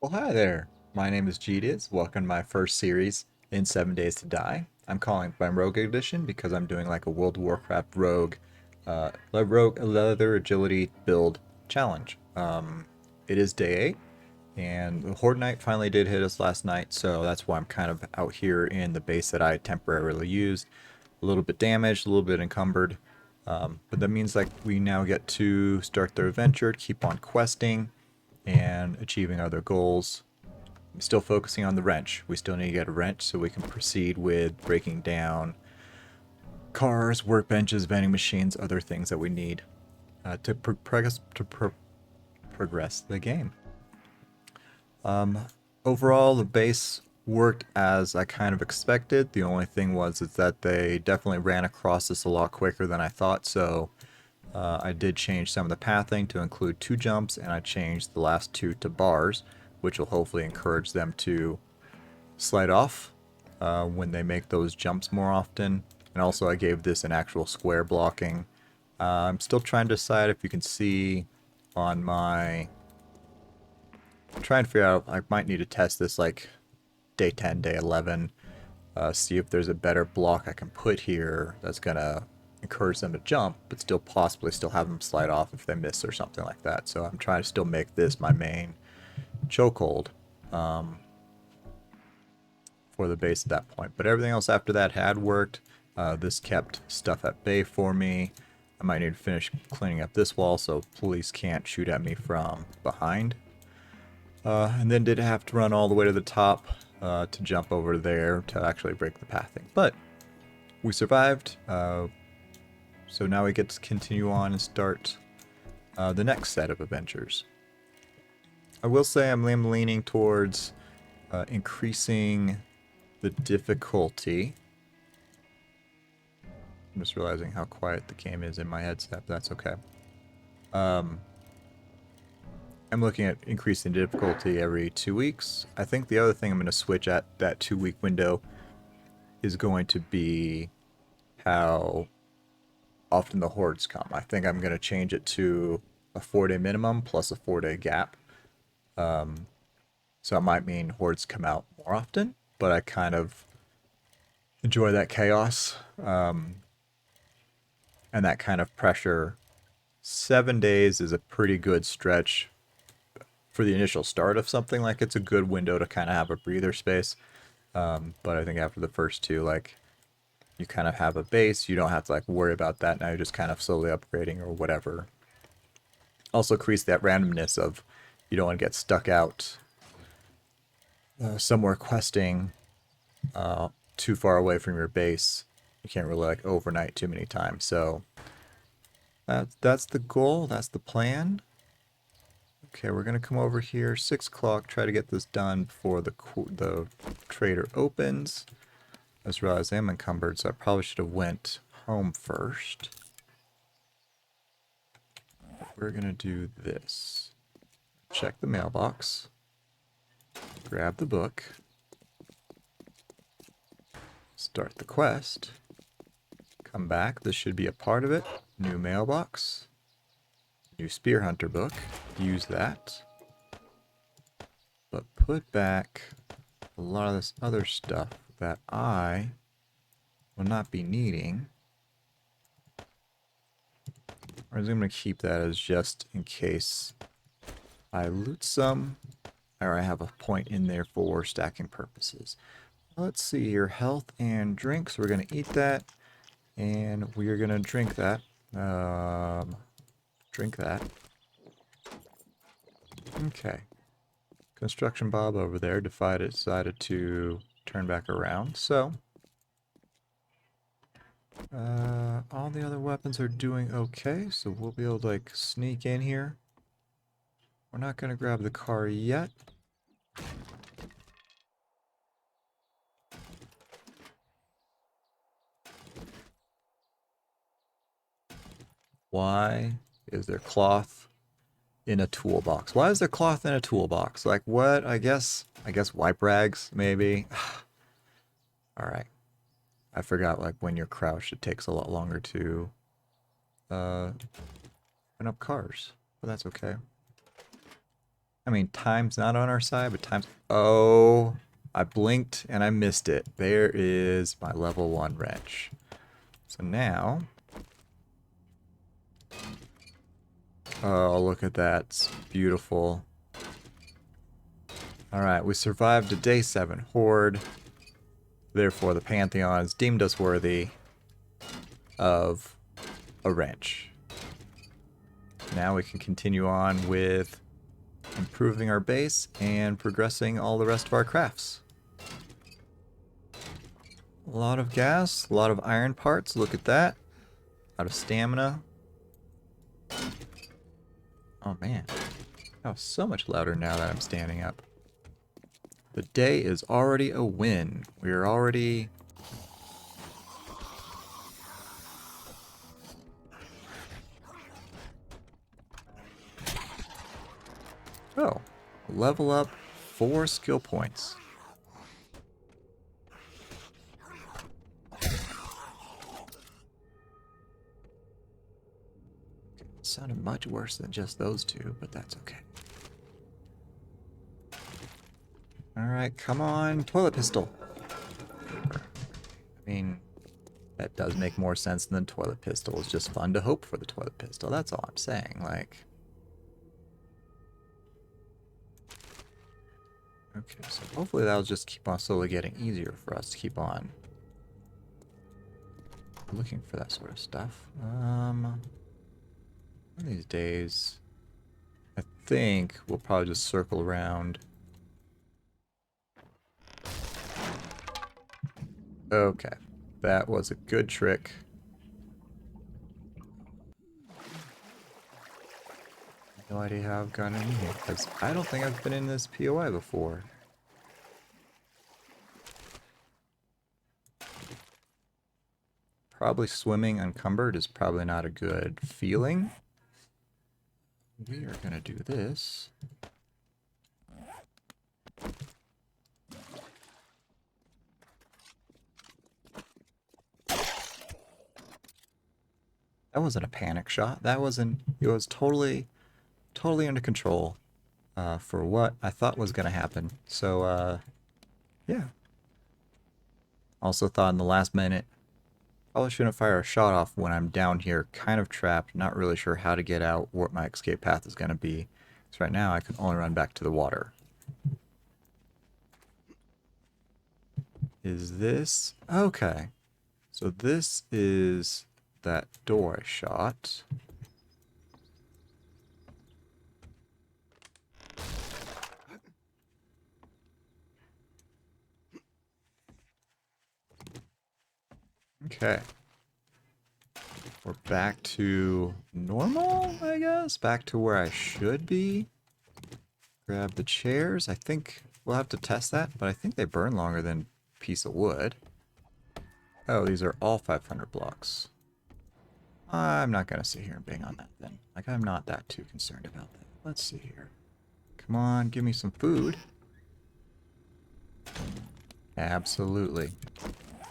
Well, hi there. My name is Gdiz. Welcome to my first series in 7 Days to Die. I'm calling it my Rogue Edition because I'm doing like a World of Warcraft Rogue Leather Agility build challenge. It is day 8, and the Horde Night finally did hit us last night, so that's why I'm kind of out here in the base that I temporarily used. A little bit damaged, a little bit encumbered, but that means like we now get to start the adventure, keep on questing, and achieving other goals. I'm still focusing on the wrench. We still need to get a wrench so we can proceed with breaking down cars, workbenches, vending machines, other things that we need to progress the game. Overall, the base worked as I kind of expected. The only thing was is that they definitely ran across this a lot quicker than I thought. So I did change some of the pathing to include 2 jumps, and I changed the last 2 to bars, which will hopefully encourage them to slide off when they make those jumps more often. And also I gave this an actual square blocking. I'm still trying to decide if you can see on my... I'm trying to figure out, I might need to test this like day 10, day 11, see if there's a better block I can put here that's going to encourage them to jump, but still possibly still have them slide off if they miss or something like that. So I'm trying to still make this my main chokehold for the base at that point. But everything else after that had worked. This kept stuff at bay for me. I might need to finish cleaning up this wall so police can't shoot at me from behind. And then did have to run all the way to the top to jump over there to actually break the pathing. But we survived. So now we get to continue on and start the next set of adventures. I will say I'm leaning towards increasing the difficulty. I'm just realizing how quiet the game is in my headset, but that's okay. I'm looking at increasing difficulty every 2 weeks. I think the other thing I'm going to switch at that 2-week window is going to be how often the hordes come. I think I'm going to change it to a 4-day minimum plus a 4-day gap. So it might mean hordes come out more often, but I kind of enjoy that chaos and that kind of pressure. 7 days is a pretty good stretch for the initial start of something. Like, it's a good window to kind of have a breather space. But I think after the first 2, like, you kind of have a base. You don't have to like worry about that. Now you're just kind of slowly upgrading or whatever. Also increase that randomness of you don't want to get stuck out somewhere questing too far away from your base. You can't really like overnight too many times. So that's the goal. That's the plan. Okay, we're gonna come over here 6 o'clock. Try to get this done before the trader opens. I just realized I am encumbered, so I probably should have went home first. We're gonna do this. Check the mailbox. Grab the book. Start the quest. Come back. This should be a part of it. New mailbox. New Spear Hunter book. Use that. But put back a lot of this other stuff that I will not be needing. I'm going to keep that as just in case I loot some, or I have a point in there for stacking purposes. Let's see here, health and drinks. We're going to eat that, and we are going to drink that. Drink that. Okay. Construction Bob over there decided to turn back around, so all the other weapons are doing okay, so we'll be able to like sneak in here. We're not going to grab the car yet. Why is there cloth in a toolbox? Why is there cloth in a toolbox? Like what? I guess wipe rags maybe. All right. I forgot like when you're crouched it takes a lot longer to open up cars, but that's okay. I mean, time's not on our side, but time's... Oh, I blinked and I missed it. There is my level 1 wrench. So now... Oh, look at that. It's beautiful. Alright, we survived a day 7 horde. Therefore, the Pantheon has deemed us worthy of a wrench. Now we can continue on with improving our base and progressing all the rest of our crafts. A lot of gas, a lot of iron parts, look at that. A lot of stamina. Oh man, that was so much louder now that I'm standing up. The day is already a win. We are already... Oh, level up 4 skill points. It sounded much worse than just those two, but that's okay. Alright, come on, toilet pistol. I mean, that does make more sense than the toilet pistol. It's just fun to hope for the toilet pistol. That's all I'm saying. Like, okay, so hopefully that'll just keep on slowly getting easier for us to keep on looking for that sort of stuff. One of these days, I think we'll probably just circle around. Okay, that was a good trick. No idea how I've gotten in here, because I don't think I've been in this POI before. Probably swimming encumbered is probably not a good feeling. We are going to do this. That wasn't a panic shot. That wasn't... It was totally under control for what I thought was going to happen. So, yeah. Also thought in the last minute, probably shouldn't fire a shot off when I'm down here, kind of trapped, not really sure how to get out, what my escape path is going to be. So right now I can only run back to the water. Is this... Okay. So this is that door I shot. Okay. We're back to normal, I guess? Back to where I should be. Grab the chairs. I think we'll have to test that, but I think they burn longer than a piece of wood. Oh, these are all 500 blocks. I'm not going to sit here and bang on that then. Like, I'm not that too concerned about that. Let's see here. Come on, give me some food. Absolutely.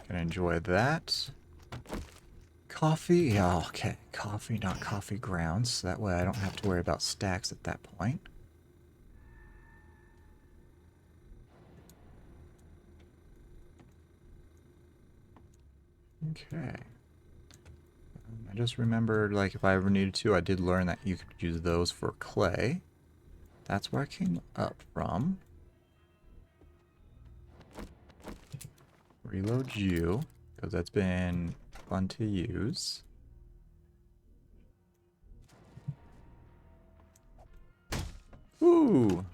Gonna enjoy that. Coffee? Yeah, okay. Coffee, not coffee grounds. So that way I don't have to worry about stacks at that point. Okay. I just remembered, like, if I ever needed to, I did learn that you could use those for clay. That's where I came up from. Reload you, because that's been fun to use. Ooh!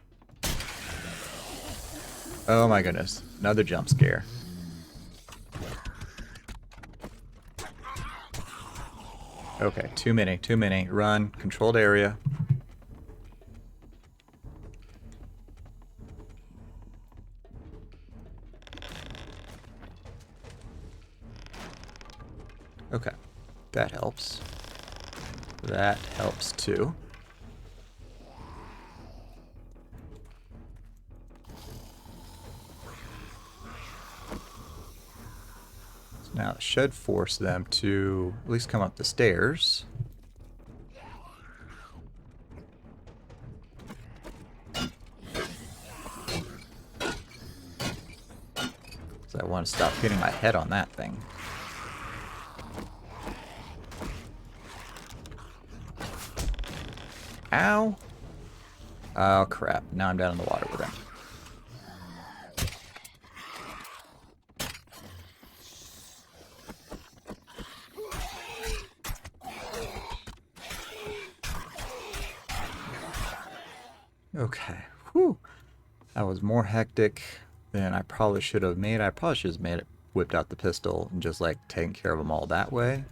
Oh my goodness, another jump scare. Okay, too many, too many. Run, controlled area. Okay, that helps. That helps too. So now it should force them to at least come up the stairs. So I want to stop hitting my head on that thing. Ow! Oh crap, now I'm down in the water with him. Okay, whew. That was more hectic than I probably should have made. I probably should have made it, whipped out the pistol and just like taken care of them all that way.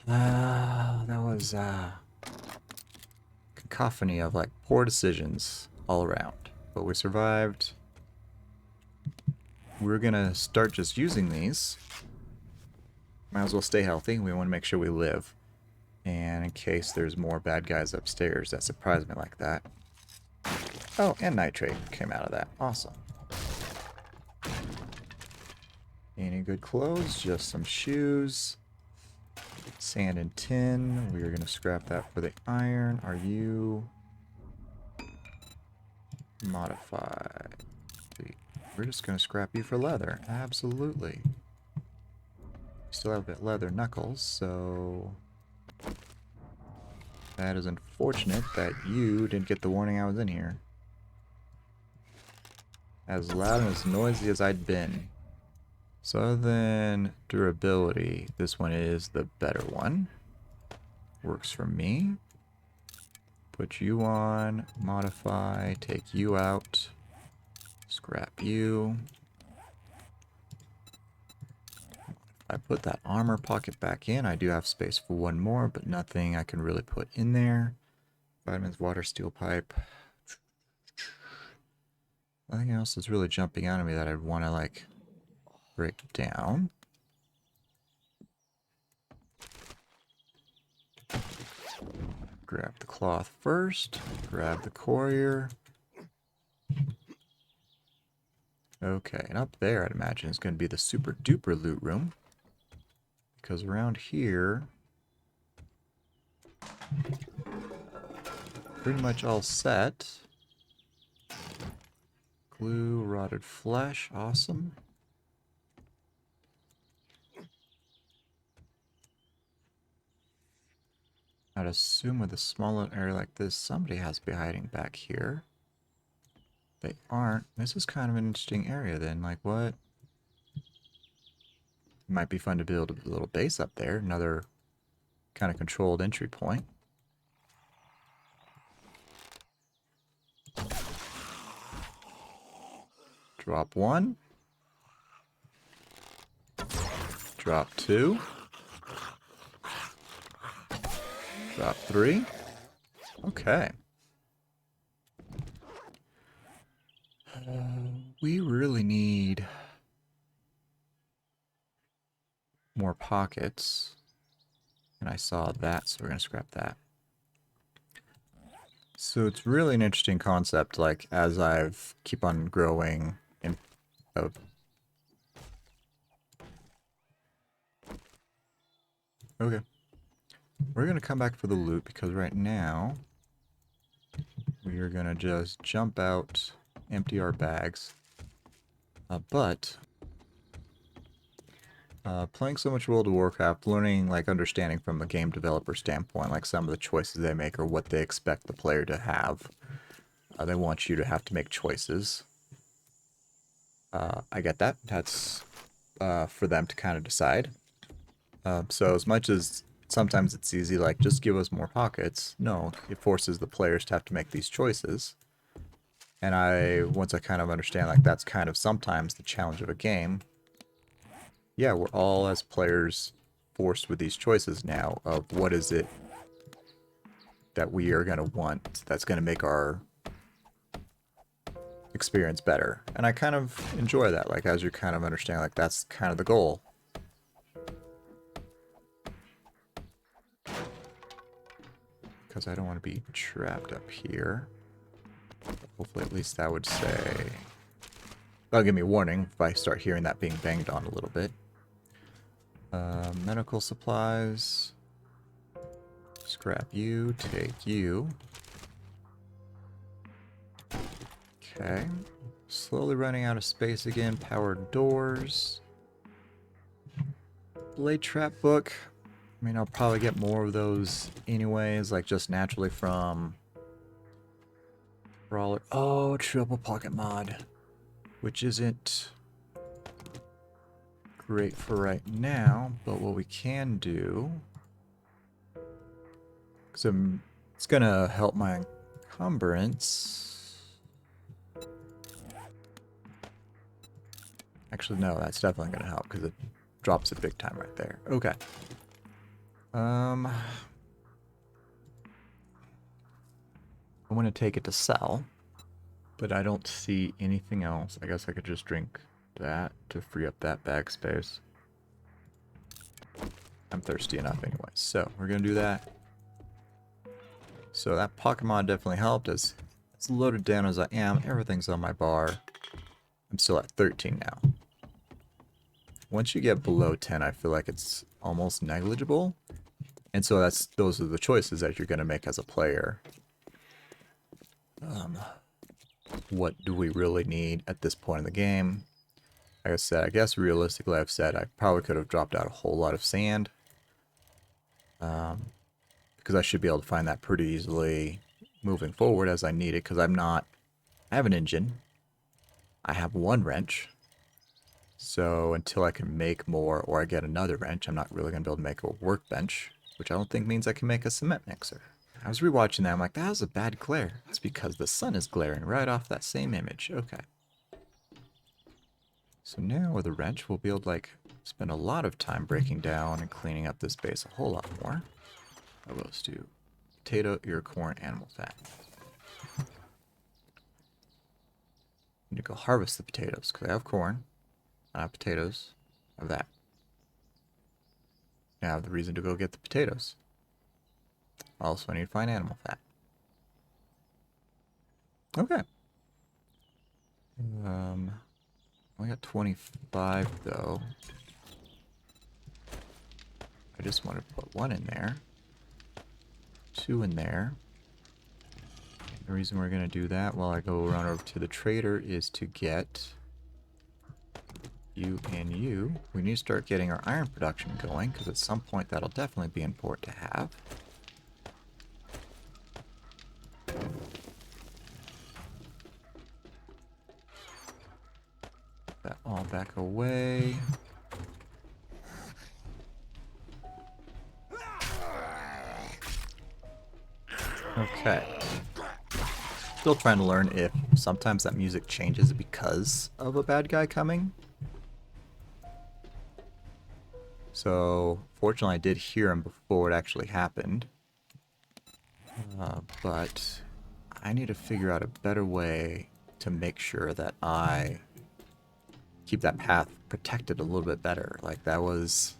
That was cacophony of like poor decisions all around. But we survived. We're gonna start just using these. Might as well stay healthy. We want to make sure we live. And in case there's more bad guys upstairs that surprise me like that. Oh, and nitrate came out of that. Awesome. Any good clothes? Just some shoes. Sand and tin. We are going to scrap that for the iron. Are you modified? We're just going to scrap you for leather. Absolutely. Still have a bit leather knuckles, so that is unfortunate that you didn't get the warning I was in here. As loud and as noisy as I'd been. So other than durability, this one is the better one. Works for me. Put you on, modify, take you out, scrap you. I put that armor pocket back in. I do have space for one more, but nothing I can really put in there. Vitamins, water, steel pipe. Nothing else is really jumping out at me that I'd want to like break down. Grab the cloth first. Grab the courier. Okay, and up there I'd imagine is going to be the super duper loot room. Because around here, pretty much all set. Glue, rotted flesh, awesome. I'd assume with a small area like this, somebody has to be hiding back here. They aren't. This is kind of an interesting area then. Like what? Might be fun to build a little base up there. Another kind of controlled entry point. Drop one. Drop two. Drop three. Okay. We really need more pockets. And I saw that, so we're going to scrap that. So it's really an interesting concept, like, as I've keep on growing in... Oh. Okay. We're going to come back for the loot, because right now, we are going to just jump out, empty our bags. But playing so much World of Warcraft, learning, like, understanding from a game developer standpoint, like, some of the choices they make or what they expect the player to have. They want you to have to make choices. I get that. That's for them to kind of decide. So as much as sometimes it's easy, like, just give us more pockets, no, it forces the players to have to make these choices. And once I kind of understand, like, that's kind of sometimes the challenge of a game, yeah, we're all, as players, forced with these choices now of what is it that we are going to want that's going to make our experience better. And I kind of enjoy that, like, as you kind of understand, like, that's kind of the goal. Because I don't want to be trapped up here. Hopefully at least that would say... That'll give me a warning if I start hearing that being banged on a little bit. Medical supplies. Scrap you, take you. Okay. slowly running out of space again. Powered doors. Blade trap book. I mean, I'll probably get more of those anyways, like just naturally from Brawler. Oh, triple pocket mod, which isn't great for right now, but what we can do, because it's gonna help my encumbrance. Actually, no, that's definitely gonna help because it drops it big time right there. Okay. I'm gonna take it to sell, but I don't see anything else. I guess I could just drink that to free up that bag space. I'm thirsty enough anyway, so we're gonna do that. So that Pokemon definitely helped. As loaded down as I am, everything's on my bar. I'm still at 13 now. Once you get below 10, I feel like it's almost negligible. And so those are the choices that you're going to make as a player. What do we really need at this point in the game? Like I said, I guess realistically I've said I probably could have dropped out a whole lot of sand. Because I should be able to find that pretty easily moving forward as I need it. Because I have an engine. I have one wrench. So until I can make more or I get another wrench, I'm not really going to be able to make a workbench. Which I don't think means I can make a cement mixer. I was rewatching that, I'm like, that was a bad glare. That's because the sun is glaring right off that same image. Okay. So now with a wrench, we'll be able to, like, spend a lot of time breaking down and cleaning up this base a whole lot more. I will do potato, ear, corn, animal fat. Need to go harvest the potatoes, because I have corn, I have potatoes, I have that. Now I have the reason to go get the potatoes. Also, I need to find animal fat. Okay. I got 25 though. I just want to put one in there. Two in there. The reason we're going to do that while I go run over to the trader is to get you and you. We need to start getting our iron production going because at some point that'll definitely be important to have. That all back away. Okay. Still trying to learn if sometimes that music changes because of a bad guy coming. So, fortunately I did hear him before it actually happened. But I need to figure out a better way to make sure that I keep that path protected a little bit better. Like that was...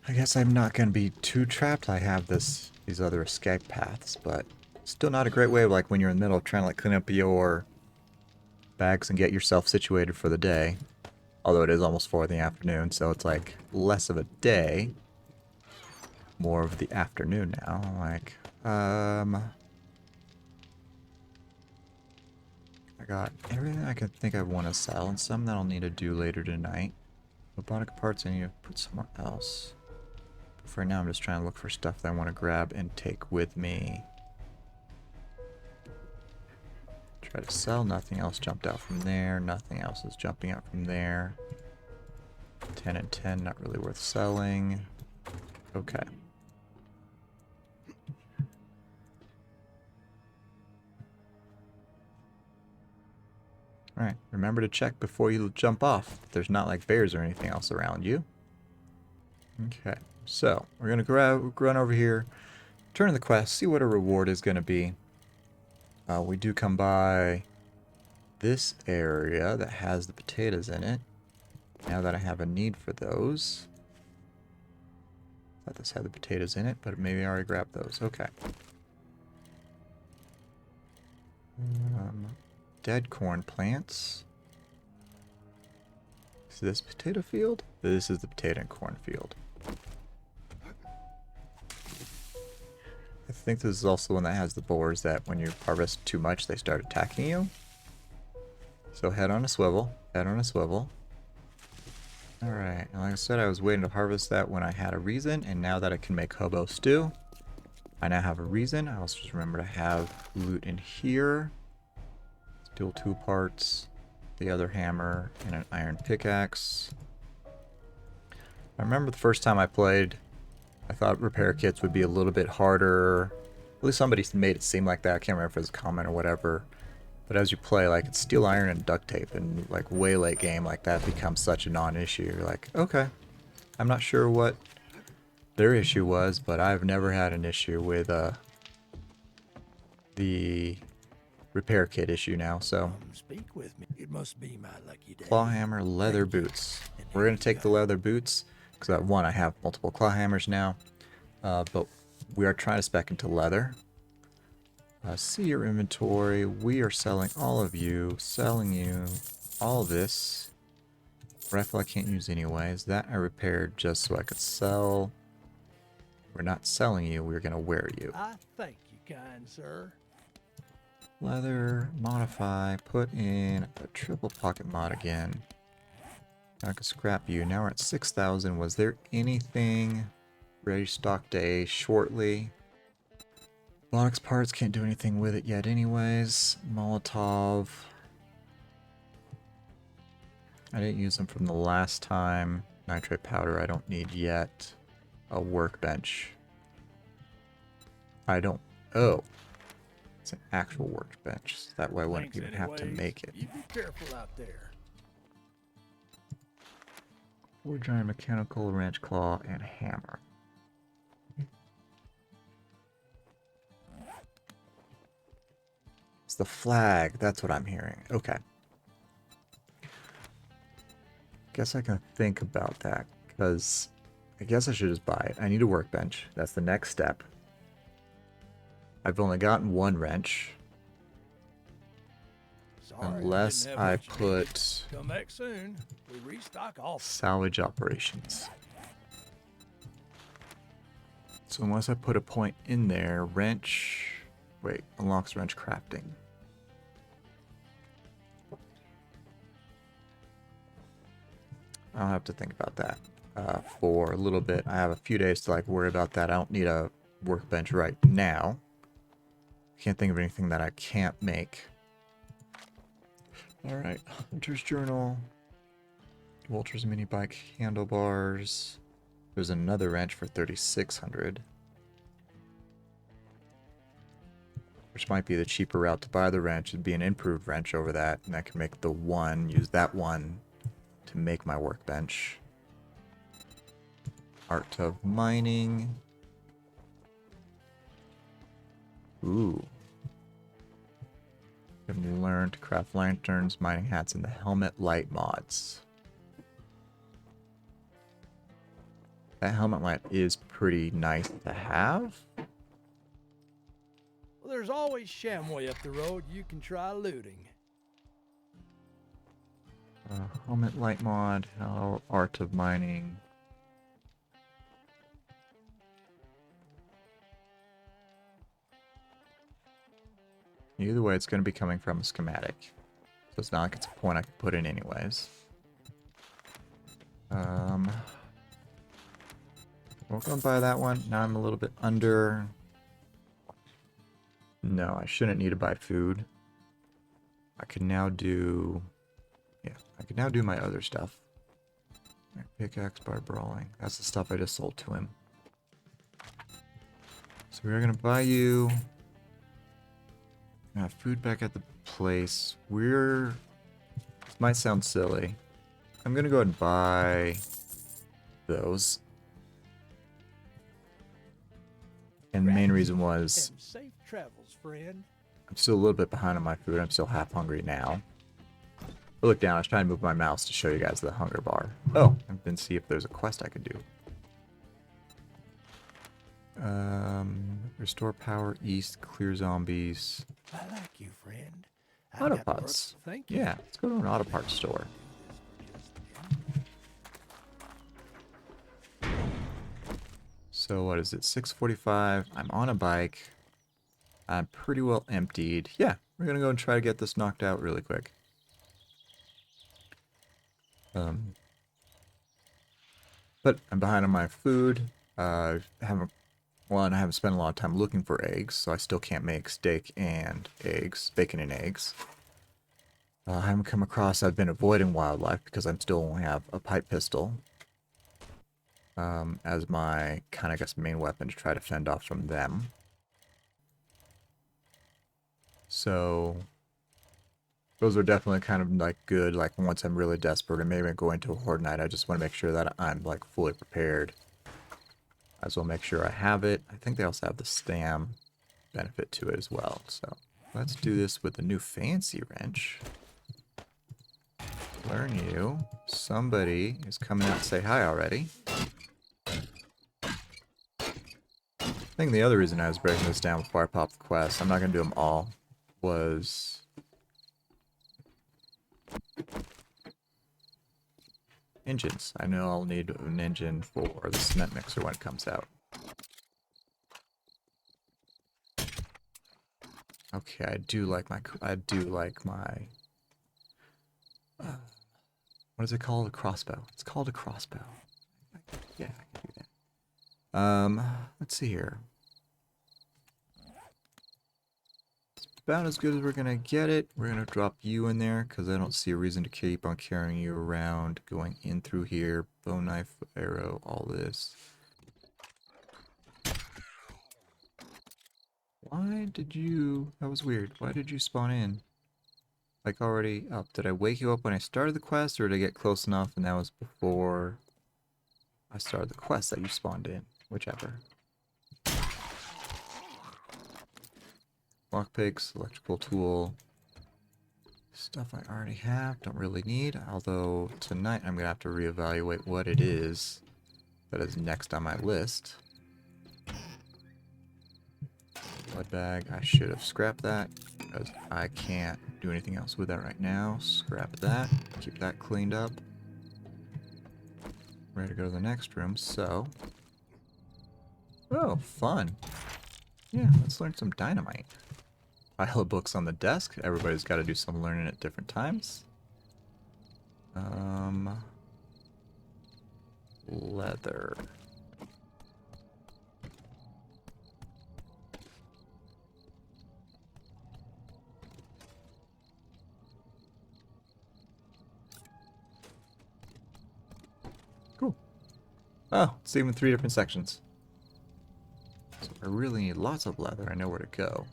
I guess I'm not going to be too trapped. I have these other escape paths, but still not a great way of like when you're in the middle of trying to like clean up your bags and get yourself situated for the day. Although it is almost 4 in the afternoon, so it's like less of a day, more of the afternoon now. Like, I got everything I can think I want to sell and some that I'll need to do later tonight. Robotic parts I need to put somewhere else. But for now I'm just trying to look for stuff that I want to grab and take with me. Try to sell, nothing else jumped out from there, nothing else is jumping out from there. 10 and 10, not really worth selling. Okay. Alright, remember to check before you jump off. There's not like bears or anything else around you. Okay, so we're going to run over here, turn in the quest, see what a reward is going to be. We do come by this area that has the potatoes in it. Now that I have a need for those. Thought this had the potatoes in it, but maybe I already grabbed those. Okay. Dead corn plants. Is this potato field? This is the potato and corn field. I think this is also one that has the boars that when you harvest too much, they start attacking you. So head on a swivel. Head on a swivel. Alright, like I said, I was waiting to harvest that when I had a reason, and now that I can make hobo stew, I now have a reason. I also just remember to have loot in here. Steel 2 parts, the other hammer, and an iron pickaxe. I remember the first time I played, I thought repair kits would be a little bit harder. At least somebody made it seem like that. I can't remember if it was a comment or whatever. But as you play, like, it's steel, iron, and duct tape, and like way late game, like that becomes such a non-issue. You're like, okay, I'm not sure what their issue was, but I've never had an issue with the repair kit issue now. So, Speak with me. It must be my lucky day. claw hammer, leather boots. We're gonna take the leather boots because one, I have multiple claw hammers now, but we are trying to spec into leather. See your inventory. We are selling all of you, selling you all this. Rifle I can't use anyways. That I repaired just so I could sell. We're not selling you, we're gonna wear you. I thank you, kind sir. Leather, modify, put in a triple pocket mod again. I can scrap you. Now we're at 6,000. Was there anything ready stock day shortly? Box parts, can't do anything with it yet anyways. Molotov. I didn't use them from the last time. Nitrate powder I don't need yet. A workbench. I don't... Oh. It's an actual workbench. So that way I wouldn't even have to make it. You be careful out there. Wood giant, mechanical, wrench, claw, and hammer. It's the flag. That's what I'm hearing. Okay. Guess I can think about that, because I guess I should just buy it. I need a workbench. That's the next step. I've only gotten one wrench. Sorry, Unless didn't have I much. put Come back soon. We restock all. salvage operations. So unless I put a point in there, wrench... Wait, unlocks wrench crafting. I'll have to think about that for a little bit. I have a few days to like worry about that. I don't need a workbench right now. Can't think of anything that I can't make. All right, Hunter's Journal. Walter's mini bike handlebars. There's another wrench for 3,600. Which might be the cheaper route to buy the wrench. It'd be an improved wrench over that, and I can make the one, use that one to make my workbench. Art of mining. Ooh. You can learn to craft lanterns, mining hats, and the helmet light mods. That helmet light is pretty nice to have. Well, there's always Shamway up the road. You can try looting. Helmet light mod, art of mining. Either way, it's going to be coming from a schematic. So it's not like it's a point I can put in anyways. We're going to buy that one. Now I'm a little bit under. No, I shouldn't need to buy food. I can now do... Yeah, I can now do my other stuff. Pickaxe bar brawling. That's the stuff I just sold to him. So we're going to buy you... food back at the place. This might sound silly. I'm going to go ahead and buy those. And the main reason was... And safe travels, friend. I'm still a little bit behind on my food. I'm still half hungry now. But look down. I was trying to move my mouse to show you guys the hunger bar. Oh, and then see if there's a quest I could do. Restore power east, clear zombies. I like you, friend. I've got work, Autopods. thank you. Yeah, let's go to an auto parts store. So what is it? 6:45. I'm on a bike. I'm pretty well emptied. Yeah, we're gonna go and try to get this knocked out really quick. Um, but I'm behind on my food. Haven't One, I haven't spent a lot of time looking for eggs, so I still can't make steak and eggs, bacon and eggs. I haven't come across, I've been avoiding wildlife because I'm still only have a pipe pistol as my kind of, I guess, main weapon to try to fend off from them. So those are definitely kind of like good, like once I'm really desperate and maybe I go into a horde night, I just want to make sure that I'm like fully prepared. As well make sure I have it. I think they also have the stam benefit to it as well. So let's do this with the new fancy wrench. Learn you. Somebody is coming out to say hi already. I think the other reason I was breaking this down before I popped the quest, I'm not going to do them all, was engines. I know I'll need an engine for the cement mixer when it comes out. Okay, I do like my what is it called? A crossbow. It's called a crossbow. Yeah, I can do that. Let's see here. It's about as good as we're gonna get it. We're gonna drop you in there because I don't see a reason to keep on carrying you around, going in through here, bone knife, arrow, all this. Why did you... That was weird. Why did you spawn in? Like already up. Did I wake you up when I started the quest, or did I get close enough and that was before I started the quest that you spawned in? Whichever. Lockpicks, electrical tool. Stuff I already have, don't really need. Although tonight I'm going to have to reevaluate what it is that is next on my list. Blood bag, I should have scrapped that because I can't do anything else with that right now. Scrap that, keep that cleaned up. Ready to go to the next room, so... Oh, fun. Yeah, let's learn some dynamite. Pile of books on the desk. Everybody's got to do some learning at different times. Leather. Cool. Oh, it's even 3 different sections. So I really need lots of leather. I know where to go.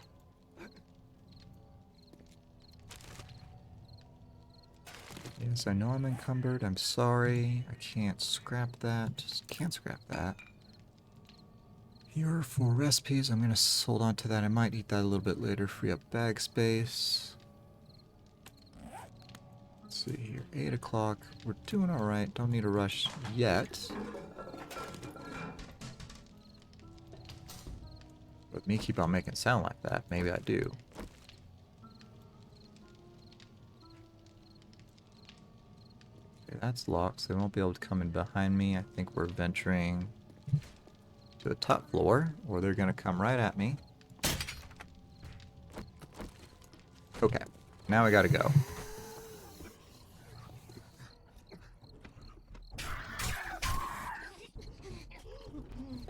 Yes, I know I'm encumbered. I'm sorry. I can't scrap that. Just can't scrap that. Here are 4 recipes. I'm going to hold on to that. I might eat that a little bit later. Free up bag space. Let's see here. 8 o'clock. We're doing alright. Don't need a rush yet. But me keep on making sound like that. Maybe I do. Okay, that's locked, so they won't be able to come in behind me. I think we're venturing to the top floor, or they're going to come right at me. Okay, now I gotta go.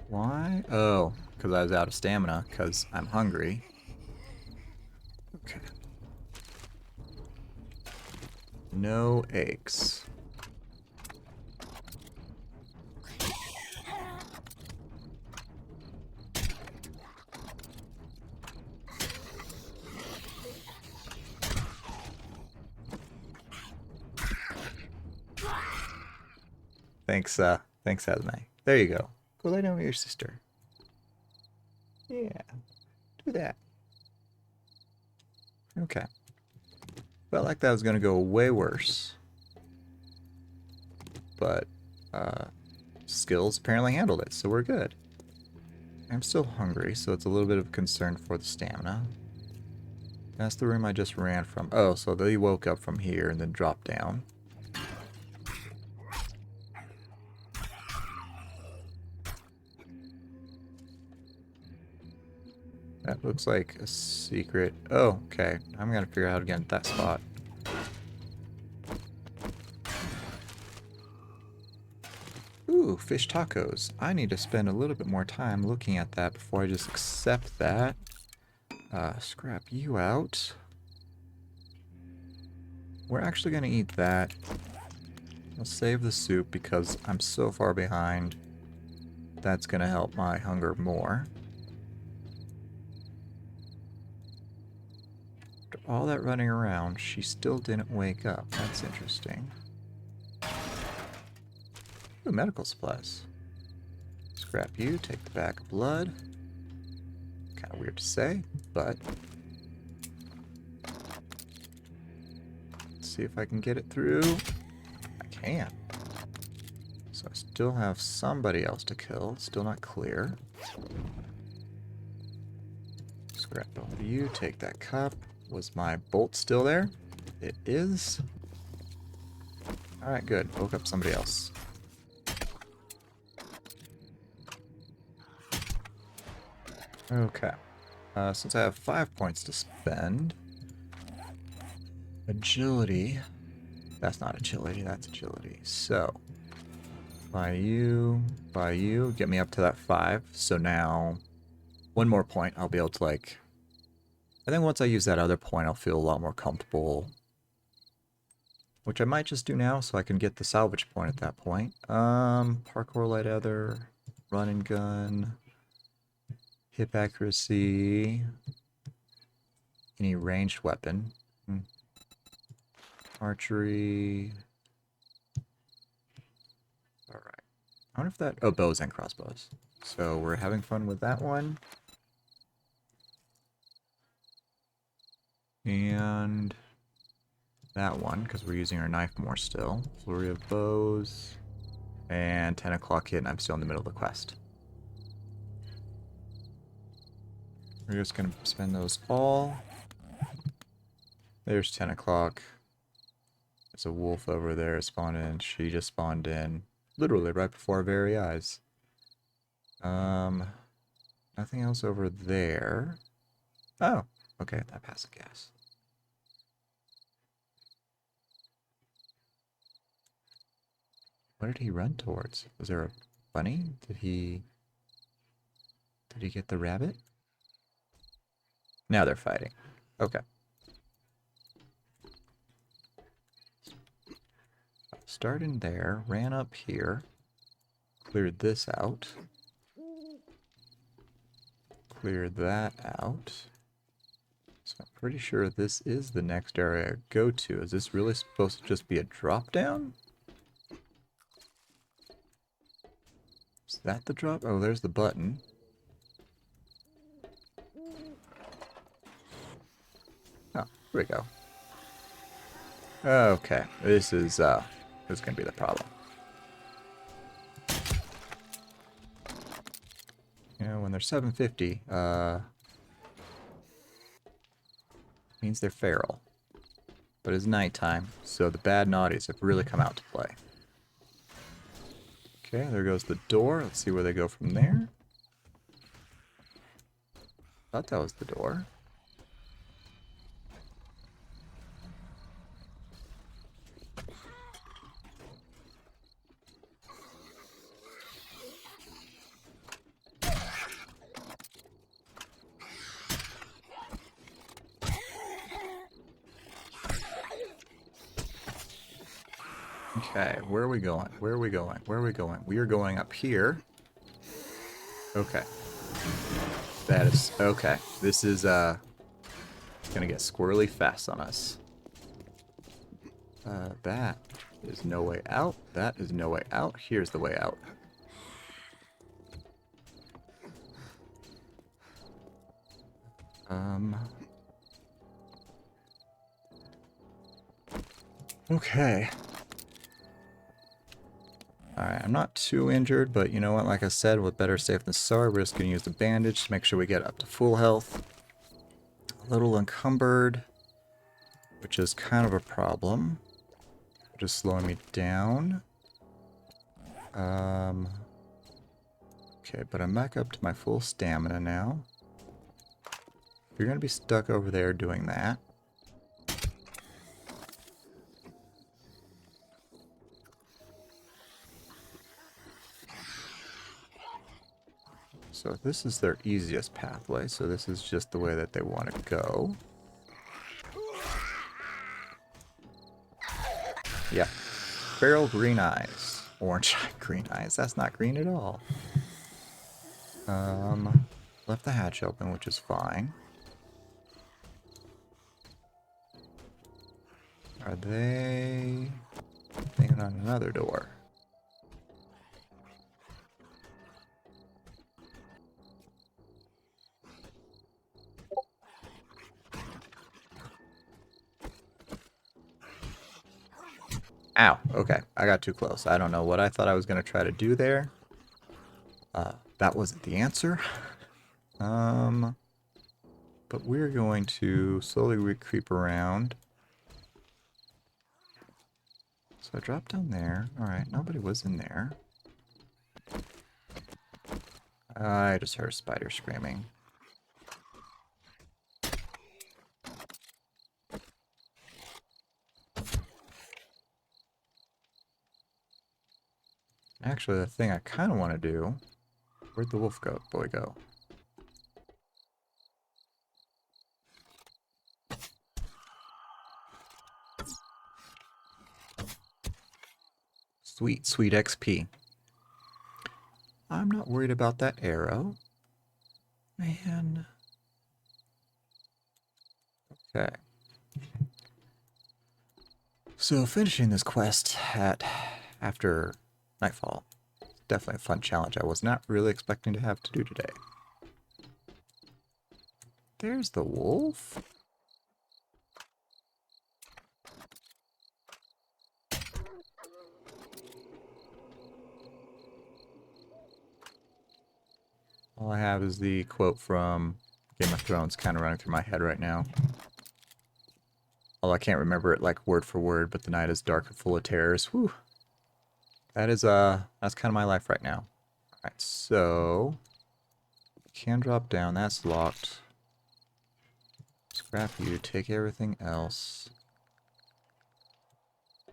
Why? Oh, because I was out of stamina, because I'm hungry. Okay. No eggs. Thanks, Esme. There you go. Go lay down with your sister. Yeah, do that. Okay. Felt like that was gonna go way worse. But, skills apparently handled it, so we're good. I'm still hungry, so it's a little bit of a concern for the stamina. That's the room I just ran from. Oh, so they woke up from here and then dropped down. That looks like a secret. Oh, okay. I'm gonna figure out how to get into that spot. fish tacos. I need to spend a little bit more time looking at that before I just accept that. Scrap you out. We're actually going to eat that. I'll save the soup because I'm so far behind. That's going to help my hunger more. After all that running around, she still didn't wake up. That's interesting. Ooh, medical supplies. Scrap you, take the bag of blood. Kind of weird to say, but... Let's see if I can get it through. I can. So I still have somebody else to kill. Still not clear. Scrap both of you, take that cup. Was my bolt still there? It is. Alright, good. Woke up somebody else. Okay. Since I have 5 points to spend... Agility... That's not agility, that's agility. So... By you, get me up to that 5. So now... One more point, I'll be able to, like... I think once I use that other point, I'll feel a lot more comfortable. Which I might just do now, so I can get the salvage point at that point. Parkour light other... Run and gun... Hip accuracy... Any ranged weapon. Archery... Alright. I wonder if that... Oh, bows and crossbows. So we're having fun with that one. And... that one, because we're using our knife more still. Flurry of bows. And 10 o'clock hit, and I'm still in the middle of the quest. We're just going to spend those all. There's 10 o'clock. There's a wolf over there spawned in. She just spawned in. Literally right before our very eyes. Nothing else over there. Oh, okay, that passed the gas. What did he run towards? Was there a bunny? Did he get the rabbit? Now they're fighting. Okay. Starting there, ran up here, cleared this out, cleared that out. So I'm pretty sure this is the next area I go to. Is this really supposed to just be a drop down? Is that the drop? Oh, there's the button. Oh, here we go. Okay, this is gonna be the problem. You know, when they're 750, means they're feral. But it's nighttime, so the bad naughties have really come out to play. Okay, there goes the door. Let's see where they go from there. Thought that was the door. Okay, where are we going? Where are we going? Where are we going? We are going up here. Okay. That is... okay. This is, gonna get squirrely fast on us. That is no way out. That is no way out. Here's the way out. Okay. Alright, I'm not too injured, but you know what? Like I said, with better safe than sorry, we're just going to use the bandage to make sure we get up to full health. A little encumbered, which is kind of a problem. Just slowing me down. Okay, but I'm back up to my full stamina now. You're going to be stuck over there doing that. So this is their easiest pathway, so this is just the way that they want to go. Yeah. Feral green eyes. Orange green eyes. That's not green at all. Left the hatch open, which is fine. Are they thinking on another door? Ow. Okay, I got too close. I don't know what I thought I was going to try to do there. That wasn't the answer. But we're going to slowly creep around. So I dropped down there. Alright, nobody was in there. I just heard a spider screaming. Actually, the thing I kind of want to do... Where'd the wolf boy go? Sweet, sweet XP. I'm not worried about that arrow. Man. Okay. So finishing this quest after nightfall. Definitely a fun challenge I was not really expecting to have to do today. There's the wolf. All I have is the quote from Game of Thrones kind of running through my head right now. Although I can't remember it like word for word, but the night is dark and full of terrors. Whew. That's kind of my life right now. Alright, so can drop down, that's locked. Scrap you, take everything else.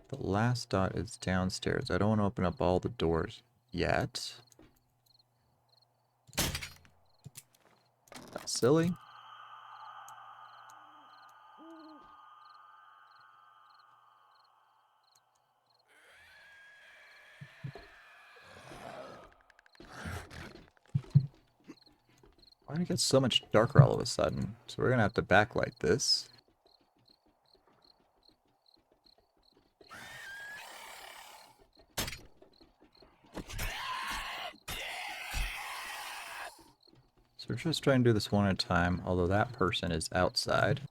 The last dot is downstairs. I don't want to open up all the doors yet. That's silly. Why did it get so much darker all of a sudden? So we're gonna have to backlight this. So we're just trying to do this one at a time, although that person is outside.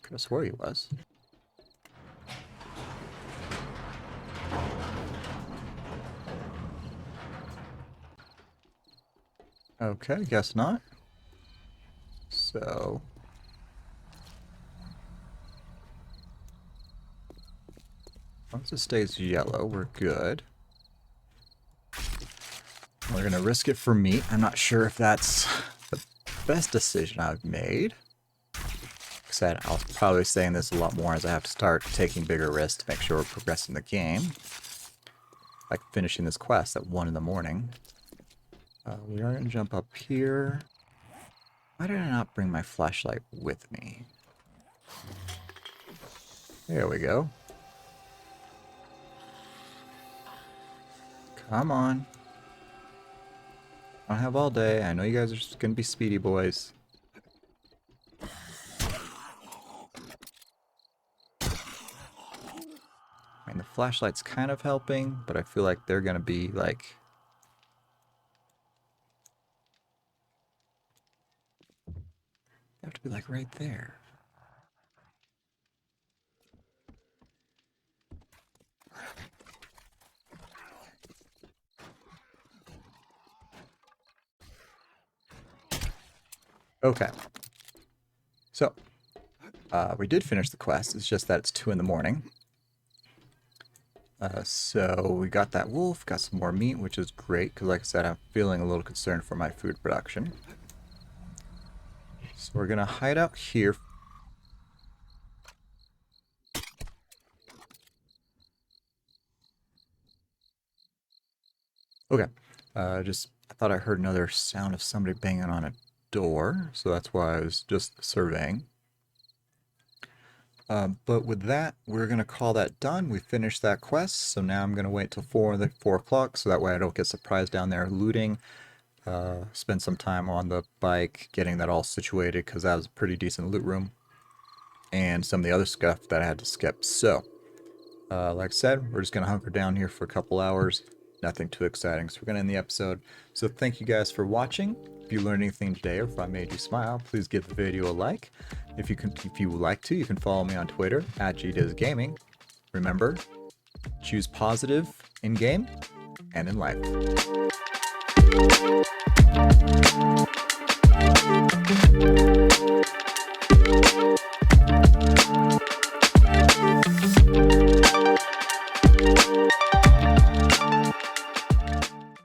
Could have swore he was. Okay, guess not. So... once it stays yellow, we're good. We're gonna risk it for meat. I'm not sure if that's the best decision I've made. Like I said, I'll probably be saying this a lot more as I have to start taking bigger risks to make sure we're progressing the game. Like finishing this quest at 1 in the morning. We are gonna jump up here. Why did I not bring my flashlight with me? There we go. Come on. I don't have all day. I know you guys are just gonna be speedy boys. I mean, the flashlight's kind of helping, but I feel like they're gonna be like... they have to be like right there. Okay. So, we did finish the quest. It's just that it's 2 in the morning. So we got that wolf, got some more meat, which is great, because like I said, I'm feeling a little concerned for my food production. So we're going to hide out here. Okay. I thought I heard another sound of somebody banging on a door, so that's why I was just surveying. But with that, we're gonna call that done. We finished that quest, so now I'm gonna wait till 4 o'clock, so that way I don't get surprised down there looting. Spend some time on the bike getting that all situated because that was a pretty decent loot room, and some of the other stuff that I had to skip. So, like I said, we're just gonna hunker down here for a couple hours. Nothing too exciting, so we're gonna end the episode. So thank you guys for watching. If you learned anything today, or if I made you smile, please give the video a like. If you would like to, you can follow me on Twitter @GDizGaming. Remember, choose positive in game and in life.